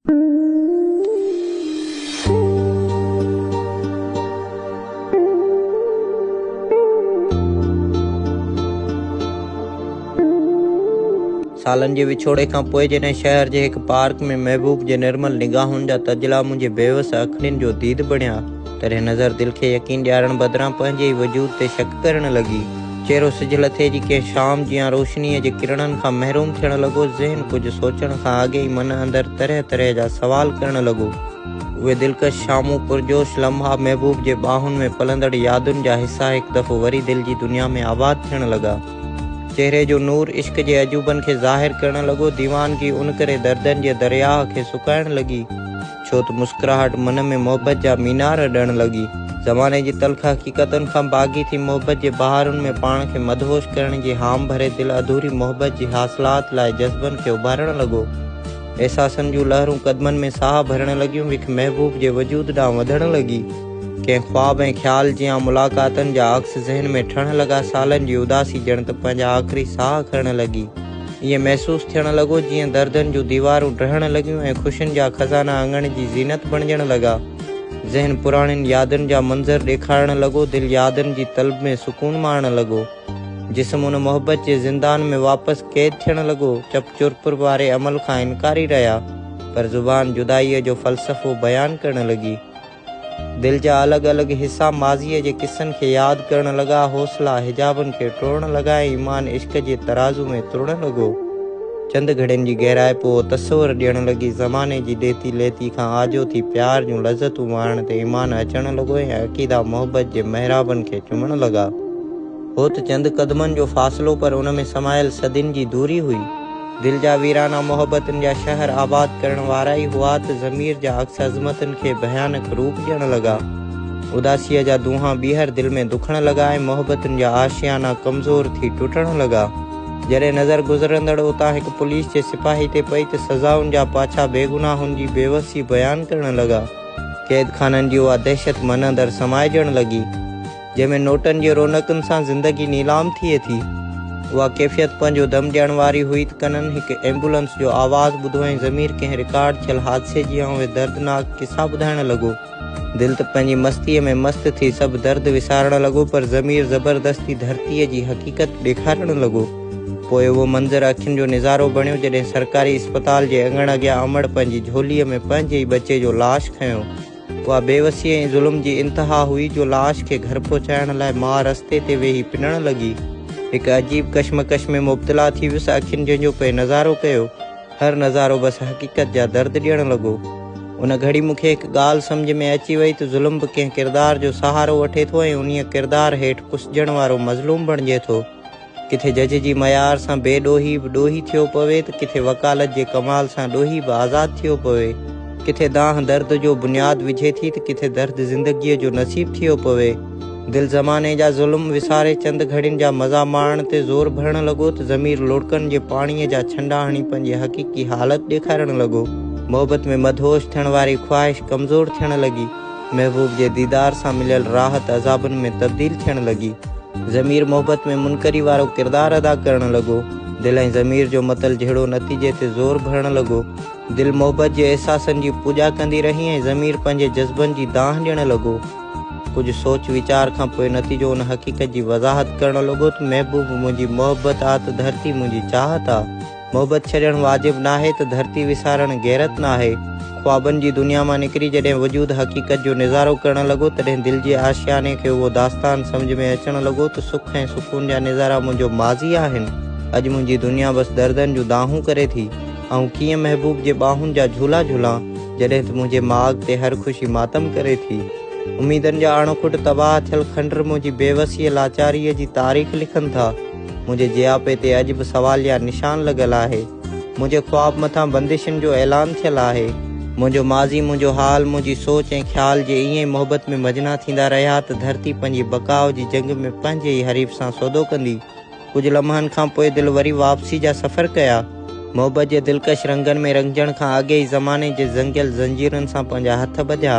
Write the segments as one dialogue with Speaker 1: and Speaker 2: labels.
Speaker 1: सालन जे विछोड़े खां पोइ जॾहिं शहर जे हिक पार्क में महबूब जे निर्मल निगाहुनि जा तजला मुंहिंजे बेवस अखियुनि जो दीद बणिया, तॾहिं नज़र दिल खे यकीन ॾियारण बदिरां पंहिंजे ई वजूद ते शक करण लॻी। चेहरो सिज लथे जी कंहिं शाम जियां रोशनीअ जे किरणनि खां महरूम थियण लॻो। ज़हन कुझु सोचण खां अॻे ई मन अंदरि तरह तरह जा सवाल करण लॻो। उहे दिलकश शामूं पुरजोश लम्हा महबूब जे ॿाहुनि में पलंदड़ यादुनि जा हिसा हिकु दफ़ो वरी दिल जी दुनिया में आबाद थियण लॻा। चेहरे जो नूर इश्क जे अजूबनि खे ज़ाहिर करण लॻो। दीवानगी उन करे दर्दनि जे दरियाह खे सुकाइण लॻी, छो त मुस्कुराहट मन में मोहबत जा मीनार ॾियण लॻी। ज़माने जी तल्ख़ हक़ीक़तुनि खां बाग़ी थी मोहबत जे बहारुनि में पाण खे मदहोश करण जी हाम भरे दिल अधूरी मोहबत जी हासिलात लाइ जज़्बनि खे उभारण लॻो। एहसासनि जूं लहरूं कदमनि में साह भरण लॻियूं। विख महबूब जे वजूद ॾांहुं वधण लॻी। कंहिं ख्वाब ऐं ख़्याल जियां मुलाक़ातनि जा अक्स ज़हन में ठहण लॻा। सालनि जी उदासी ॼण त पंहिंजा आख़िरी साह खणण लॻी। ईअं महसूस थियण लॻो जीअं दर्दनि जूं दीवारूं ड्रहण लॻियूं ऐं ख़ुशियुनि जा खज़ाना अङण जी ज़ीनत बणजण लॻा। ज़हन पुराणियुनि यादुनि जा मंज़र ॾेखारण लॻो। दिल यादुनि जी तलब में सुकून माणण लॻो। जिस्म उन मोहबत जे ज़िंदान में वापसि क़ैद थियण लॻो। चप चुरपुर वारे अमल खां इनकारी रहिया, पर ज़ुबान जुदाईअ जो फ़लसफ़ो बयानु करण लॻी। दिल जा अलॻि अलॻि हिसा माज़ीअ जे किस्सनि खे यादि करण लॻा। हौसला हिजाबनि खे टोड़ण लॻा ऐं ईमान इश्क जे तराज़ू में तुरण लॻो। चंद घड़ियुनि जी गहराई पोइ तसवुर ॾियण लॻी। ज़माने जी ॾेती लेती खां आजो थी प्यार जूं लज़तूं माणण ते ईमान अचण लॻो ऐं अक़ीदा मोहबत जे महराबनि खे चुमण लॻा। हो त चंद क़दमनि जो फ़ासिलो, पर उन में समायल सदियुनि जी दूरी हुई। दिल जा वीराना मोहबतनि जा शहर आबाद करण वारा ई हुआ त ज़मीर जा अक्स अज़मतनि खे भयानक रूप ॾियण लॻा। उदासीअ जा दूंहां ॿीहर दिल में दुखण लॻा ऐं मोहबतनि जा आशियाना कमज़ोर थी टुटण लॻा। जॾहिं नज़र गुज़रंदड़ उतां हिकु पुलिस जे सिपाही ते पई त सज़ाउनि जा पाछा बेगुनाहुनि जी बेवसी बयानु करण लॻा। क़ैद खाननि जी उहा दहशत मन अंदरि समाइजण लॻी, जंहिंमें नोटनि जी रौनकुनि सां ज़िंदगी नीलाम थिए थी। उहा कैफ़ियत पंहिंजो दम ॾियण वारी हुई त कननि हिकु एम्बुलेंस जो आवाज़ु ॿुधो ऐं ज़मीर कंहिं रिकॉर्ड थियल हादसे जी उहे दर्दनाक किसा ॿुधाइण लॻो। दिल त पंहिंजी मस्तीअ में मस्त थी सभु दर्द विसारण लॻो, पर ज़मीर ज़बरदस्ती धरतीअ जी हक़ीक़त ॾेखारण लॻो। पोइ उहो मंज़र अखियुनि जो निज़ारो बणियो जॾहिं सरकारी अस्पताल जे अङण अॻियां अमड़ पंहिंजी झोलीअ में पंहिंजे ई बचे जो लाश खंयो। उहा बेवसी ऐं ज़ुल्म जी इंतिहा हुई जो लाश खे घर पहुचाइण लाइ मां रस्ते ते वेही पिनण लॻी। हिकु अजीब कश्मकश में मुब्तला थी वियुसि अखियुनि जंहिंजो पे नज़ारो कयो। हर नज़ारो बसि हक़ीक़त जा दर्द ॾियण लॻो। उन घड़ी मूंखे हिकु ॻाल्हि सम्झ में अची वई त ज़ुल्म बि कंहिं किरदार जो सहारो वठे थो ऐं उन्हीअ किरदार हेठि पुसजण वारो मज़लूम बणिजे थो। किथे जज जी मयार सां बेॾोही बि ॾोही थियो पवे त किथे वकालत जे कमाल सां ॾोही बि आज़ादु थियो पवे। किथे दाह दर्द जो बुनियादु विझे थी त किथे दर्द ज़िंदगीअ जो नसीब थियो पवे। दिल ज़माने जा ज़ुल्म विसारे चंद घड़ियुनि जा मज़ा माणण ते ज़ोर भरण लॻो त ज़मीर लोड़कनि जे पाणीअ जा छंडा हणी पंहिंजी हक़ीक़ी हालत ॾेखारण लॻो। मोहबत में मदहोश थियण वारी ख़्वाहिश कमज़ोर थियण लॻी। महबूब जे दीदार सां मिलियल राहत अज़ाबनि में तब्दील थियण लॻी। ज़मीर मोहबत में मुनकरी वारो किरदार अदा करण लॻो। दिल ऐं ज़मीर जो मतल जहिड़ो नतीजे ते ज़ोर भरण लॻो। दिल मोहबत जे एहसासनि जी पूॼा कंदी रही ऐं ज़मीर पंहिंजे जज़्बनि जी दाह ॾियण लॻो। कुझु सोच वीचार खां पोइ नतीजो उन हक़ीक़त जी वज़ाहत करण लॻो त महबूब मुंहिंजी मोहबत आहे त धरती मुंहिंजी चाहत आहे। मोहबत छॾणु वाजिबु नाहे त धरती विसारणु गैरत नाहे। ख्वाबनि जी दुनिया मां निकिरी जॾहिं वजूद हक़ीक़त जो निज़ारो करण लॻो तॾहिं दिल जे आशियाने खे उहो दास्तान सम्झ में अचणु लॻो त सुख ऐं सुकून जा निज़ारा मुंहिंजो माज़ी आहिनि। अॼु मुंहिंजी दुनिया बसि दर्दनि जूं दाहूं करे थी। ऐं कीअं महबूब जे ॿाहुनि जा झूला झूलां जॾहिं त मुंहिंजे माॻ ते हर ख़ुशी मातम करे थी। उमीदनि जा अणखुट तबाह थियल खंडर मुंहिंजी बेवसीअ लाचारीअ जी तारीख़ लिखनि था। मुंहिंजे जियापे ते अॼु बि सवालिया निशान लॻल आहे। मुंहिंजे ख्वाब मथां बंदिशुनि जो ऐलान थियल आहे। मुंहिंजो माज़ी, मुंहिंजो हाल, मुंहिंजी सोच ऐं ख़्याल जे ईअं ई मोहबत में मजना थींदा रहिया त धरती पंहिंजी बकाउ जी जंग में पंहिंजे ई हरीफ़ सां सौदो कंदी। कुझु लम्हनि खां पोइ दिलि वरी वापसी जा सफ़र कया। मोहबत जे दिलकश रंगनि में रंगजण खां अॻे ई ज़माने जे ज़ंगियल ज़ंजीरनि सां पंहिंजा हथ ॿधिया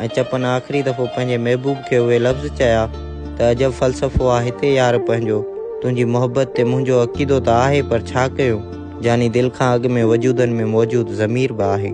Speaker 1: ऐं चपनि आख़िरी दफ़ो पंहिंजे महबूब खे उहे लफ़्ज़ चया त अजब फ़लसफ़ो आहे हिते यार पंहिंजो। तुंहिंजी मोहबत ते मुंहिंजो अक़ीदो त आहे, पर छा कयूं, जानी दिलि खां अॻु में वजूदनि में मौजूदु ज़मीर बि आहे।